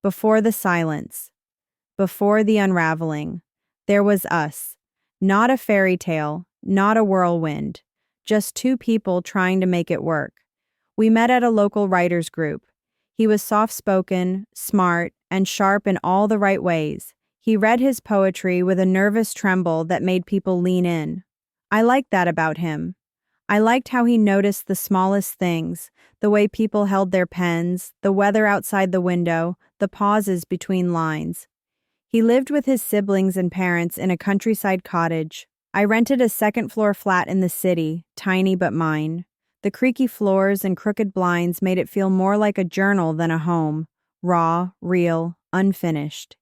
Before the silence, before the unraveling, there was us. Not a fairy tale, not a whirlwind, just two people trying to make it work. We met at a local writers group. He was soft-spoken, smart, and sharp in all the right ways. He read his poetry with a nervous tremble that made people lean in. I liked that about him. I liked how he noticed the smallest things, the way people held their pens, the weather outside the window, the pauses between lines. He lived with his siblings and parents in a countryside cottage. I rented a second-floor flat in the city, tiny but mine. The creaky floors and crooked blinds made it feel more like a journal than a home, raw, real, unfinished.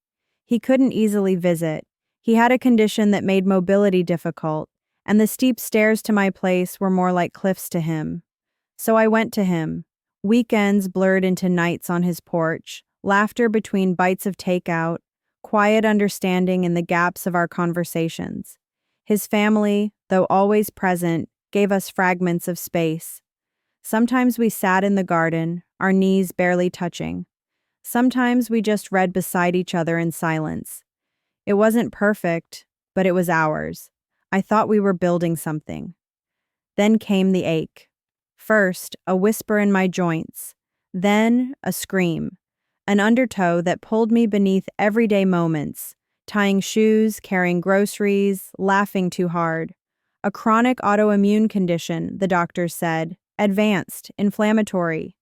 He couldn't easily visit. He had a condition that made mobility difficult, and the steep stairs to my place were more like cliffs to him. So I went to him. Weekends blurred into nights on his porch, laughter between bites of takeout, quiet understanding in the gaps of our conversations. His family, though always present, gave us fragments of space. Sometimes we sat in the garden, our knees barely touching. Sometimes we just read beside each other in silence. It wasn't perfect, but it was ours. I thought we were building something. Then came the ache. First, a whisper in my joints. Then, a scream. An undertow that pulled me beneath everyday moments, tying shoes, carrying groceries, laughing too hard. A chronic autoimmune condition, the doctors said, advanced, inflammatory,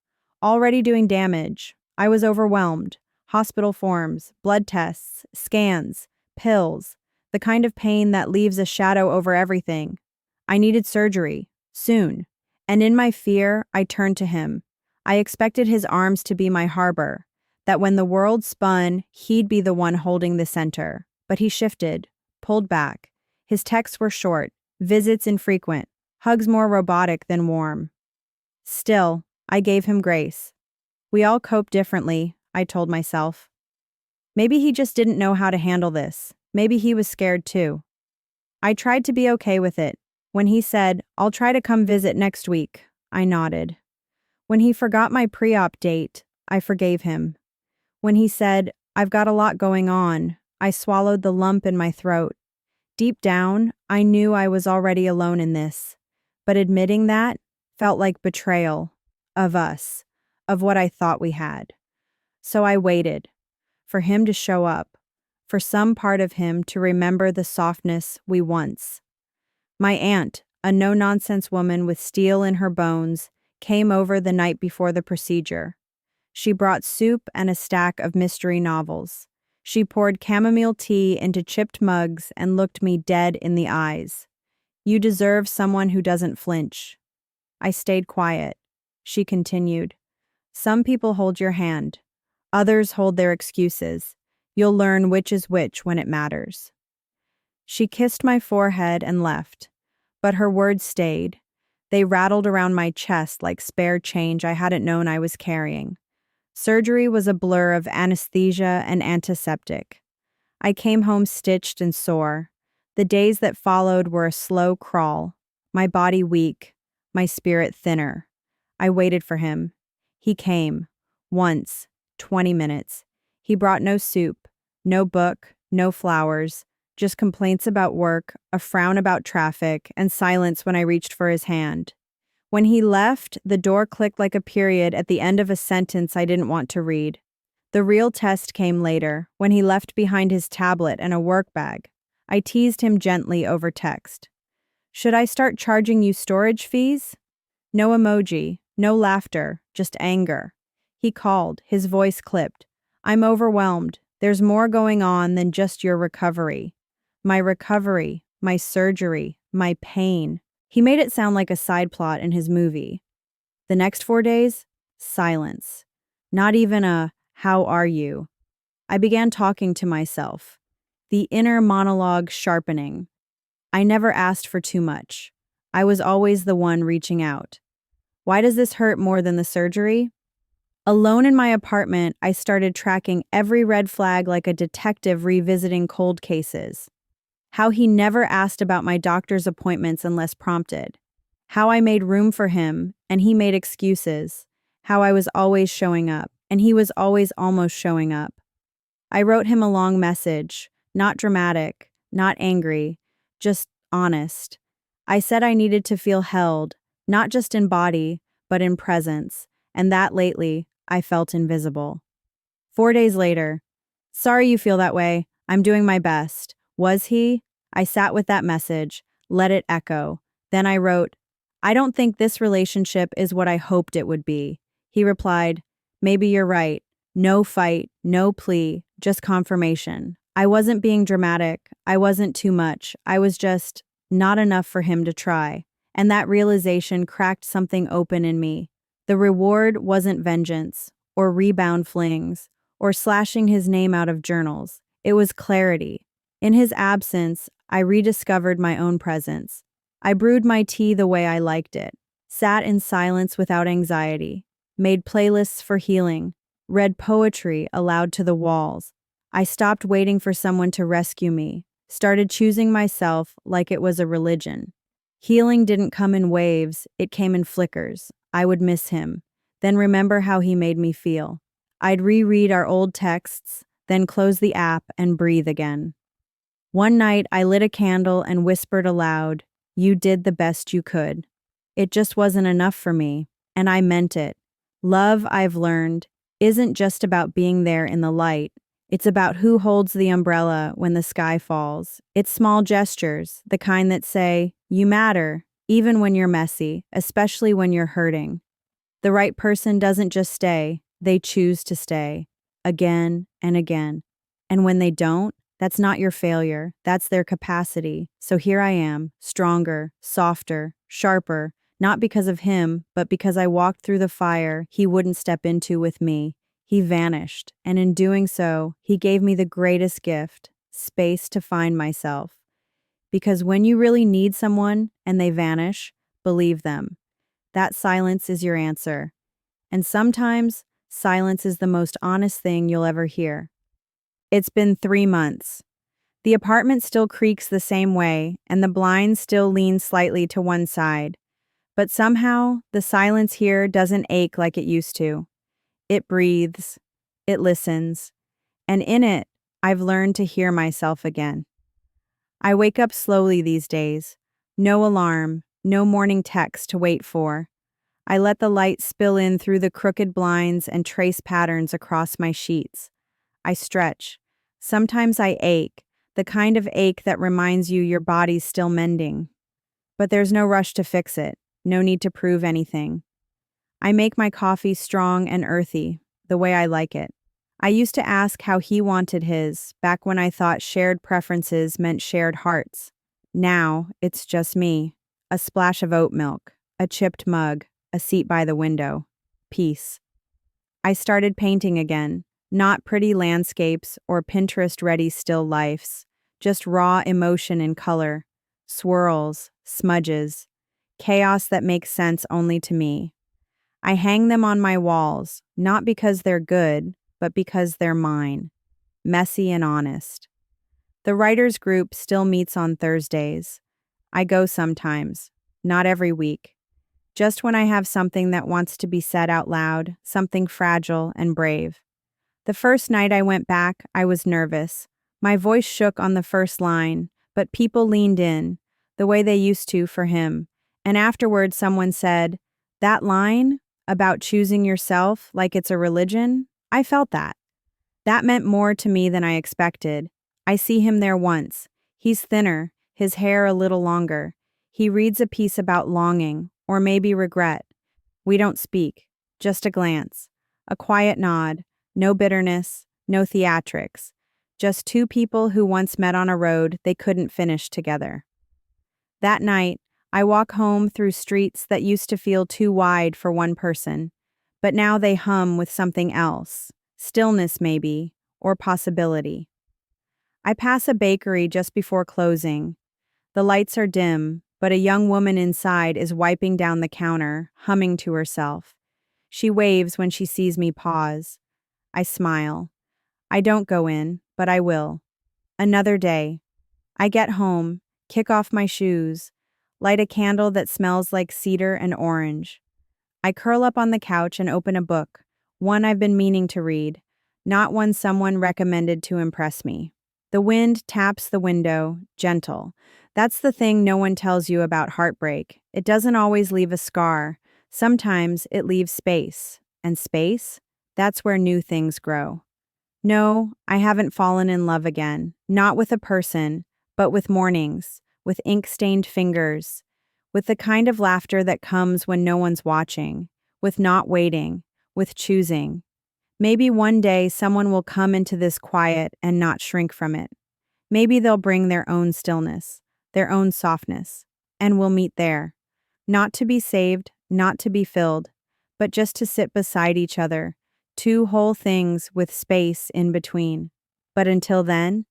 already doing damage. I was overwhelmed. Hospital forms, blood tests, scans, pills, the kind of pain that leaves a shadow over everything. I needed surgery, soon. And in my fear, I turned to him. I expected his arms to be my harbor, that when the world spun, he'd be the one holding the center. But he shifted, pulled back. His texts were short, visits infrequent, hugs more robotic than warm. Still, I gave him grace. We all cope differently, I told myself. Maybe he just didn't know how to handle this. Maybe he was scared too. I tried to be okay with it. When he said, "I'll try to come visit next week," I nodded. When he forgot my pre-op date, I forgave him. When he said, "I've got a lot going on," I swallowed the lump in my throat. Deep down, I knew I was already alone in this, but admitting that felt like betrayal of us, of what I thought we had. So I waited for him to show up, for some part of him to remember the softness we once. My aunt, a no-nonsense woman with steel in her bones, came over the night before the procedure. She brought soup and a stack of mystery novels. She poured chamomile tea into chipped mugs and looked me dead in the eyes. "You deserve someone who doesn't flinch." I stayed quiet. She continued, "Some people hold your hand. Others hold their excuses. You'll learn which is which when it matters." She kissed my forehead and left, but her words stayed. They rattled around my chest like spare change I hadn't known I was carrying. Surgery was a blur of anesthesia and antiseptic. I came home stitched and sore. The days that followed were a slow crawl, my body weak, my spirit thinner. I waited for him. He came. Once, 20 minutes. He brought no soup, no book, no flowers, just complaints about work, a frown about traffic, and silence when I reached for his hand. When he left, the door clicked like a period at the end of a sentence I didn't want to read. The real test came later, when he left behind his tablet and a work bag. I teased him gently over text. "Should I start charging you storage fees?" No emoji, no laughter, just anger. He called, his voice clipped. "I'm overwhelmed. There's more going on than just your recovery." My recovery, my surgery, my pain. He made it sound like a side plot in his movie. The next 4 days, silence. Not even a, "How are you?" I began talking to myself. The inner monologue sharpening. I never asked for too much. I was always the one reaching out. Why does this hurt more than the surgery? Alone in my apartment, I started tracking every red flag like a detective revisiting cold cases. How he never asked about my doctor's appointments unless prompted. How I made room for him, and he made excuses. How I was always showing up. and he was always almost showing up. I wrote him a long message, not dramatic, not angry, just honest. I said I needed to feel held, not just in body, but in presence, and that lately, I felt invisible. 4 days later, sorry you feel that way, I'm doing my best. Was he? I sat with that message, let it echo. Then I wrote, I don't think this relationship is what I hoped it would be. He replied, maybe you're right. No fight, no plea, just confirmation. I wasn't being dramatic. I wasn't too much. I was just not enough for him to try. And that realization cracked something open in me. The reward wasn't vengeance, or rebound flings, or slashing his name out of journals. It was clarity. In his absence, I rediscovered my own presence. I brewed my tea the way I liked it, sat in silence without anxiety, made playlists for healing, read poetry aloud to the walls. I stopped waiting for someone to rescue me, started choosing myself like it was a religion. Healing didn't come in waves, it came in flickers. I would miss him, then remember how he made me feel. I'd reread our old texts, then close the app and breathe again. One night, I lit a candle and whispered aloud, you did the best you could. It just wasn't enough for me, and I meant it. Love, I've learned, isn't just about being there in the light. It's about who holds the umbrella when the sky falls. It's small gestures, the kind that say, you matter, even when you're messy, especially when you're hurting. The right person doesn't just stay, they choose to stay. Again and again. And when they don't, that's not your failure, that's their capacity. So here I am, stronger, softer, sharper, not because of him, but because I walked through the fire he wouldn't step into with me. He vanished, and in doing so, he gave me the greatest gift, space to find myself. Because when you really need someone and they vanish, believe them. That silence is your answer. And sometimes, silence is the most honest thing you'll ever hear. It's been 3 months. The apartment still creaks the same way, and the blinds still lean slightly to one side. But somehow, the silence here doesn't ache like it used to. It breathes, it listens, and in it, I've learned to hear myself again. I wake up slowly these days. No alarm, no morning text to wait for. I let the light spill in through the crooked blinds and trace patterns across my sheets. I stretch. Sometimes I ache, the kind of ache that reminds you your body's still mending. But there's no rush to fix it, no need to prove anything. I make my coffee strong and earthy, the way I like it. I used to ask how he wanted his, back when I thought shared preferences meant shared hearts. Now, it's just me. A splash of oat milk, a chipped mug, a seat by the window. Peace. I started painting again. Not pretty landscapes or Pinterest-ready still lifes, just raw emotion in color, swirls, smudges, chaos that makes sense only to me. I hang them on my walls, not because they're good, but because they're mine, messy and honest. The writers' group still meets on Thursdays. I go sometimes, not every week. Just when I have something that wants to be said out loud, something fragile and brave. The first night I went back, I was nervous. My voice shook on the first line, but people leaned in, the way they used to for him. And afterward, someone said, that line about choosing yourself like it's a religion, I felt that. That meant more to me than I expected. I see him there once. He's thinner, his hair a little longer. He reads a piece about longing, or maybe regret. We don't speak, just a glance, a quiet nod. No bitterness, no theatrics, just two people who once met on a road they couldn't finish together. That night, I walk home through streets that used to feel too wide for one person, but now they hum with something else, stillness maybe, or possibility. I pass a bakery just before closing. The lights are dim, but a young woman inside is wiping down the counter, humming to herself. She waves when she sees me pause. I smile. I don't go in, but I will. Another day. I get home, kick off my shoes, light a candle that smells like cedar and orange. I curl up on the couch and open a book, one I've been meaning to read, not one someone recommended to impress me. The wind taps the window, gentle. That's the thing no one tells you about heartbreak. It doesn't always leave a scar. Sometimes it leaves space. And space? That's where new things grow. No, I haven't fallen in love again. Not with a person, but with mornings, with ink-stained fingers, with the kind of laughter that comes when no one's watching, with not waiting, with choosing. Maybe one day someone will come into this quiet and not shrink from it. Maybe they'll bring their own stillness, their own softness, and we'll meet there. Not to be saved, not to be filled, but just to sit beside each other, two whole things with space in between. But until then,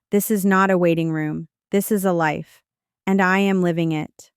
this is not a waiting room, this is a life, and I am living it.